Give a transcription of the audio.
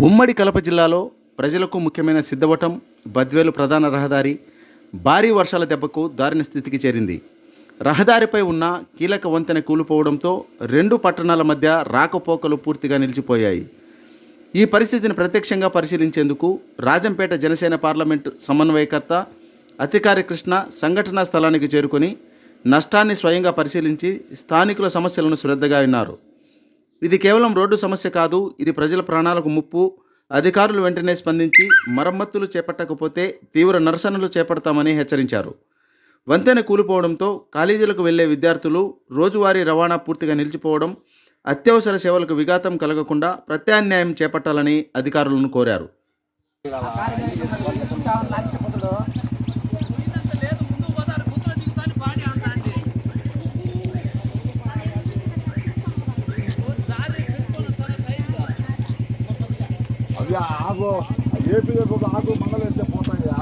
ఉమ్మడి కడప జిల్లాలో ప్రజలకు ముఖ్యమైన సిద్ధవటం బద్వేలు ప్రధాన రహదారి భారీ వర్షాల దెబ్బకు దారుణ స్థితికి చేరింది. రహదారిపై ఉన్న కీలక వంతెన కూలిపోవడంతో రెండు పట్టణాల మధ్య రాకపోకలు పూర్తిగా నిలిచిపోయాయి. ఈ పరిస్థితిని ప్రత్యక్షంగా పరిశీలించేందుకు రాజంపేట జనసేన పార్లమెంటు సమన్వయకర్త అధికారి కృష్ణ సంఘటనా స్థలానికి చేరుకొని నష్టాన్ని స్వయంగా పరిశీలించి స్థానికుల సమస్యలను శ్రద్ధగా విన్నారు. ఇది కేవలం రోడ్డు సమస్య కాదు, ఇది ప్రజల ప్రాణాలకు ముప్పు. అధికారులు వెంటనే స్పందించి మరమ్మతులు చేపట్టకపోతే తీవ్ర నిరసనలు చేపడతామని హెచ్చరించారు. వంతెన కూలిపోవడంతో కాలేజీలకు వెళ్లే విద్యార్థులు రోజువారీ రవాణా పూర్తిగా నిలిచిపోవడం, అత్యవసర సేవలకు విఘాతం కలగకుండా ప్రత్యామ్నాయం చేపట్టాలని అధికారులను కోరారు. అవి ఆగు ఏపీ ఆగు మంగళ పోతాయా.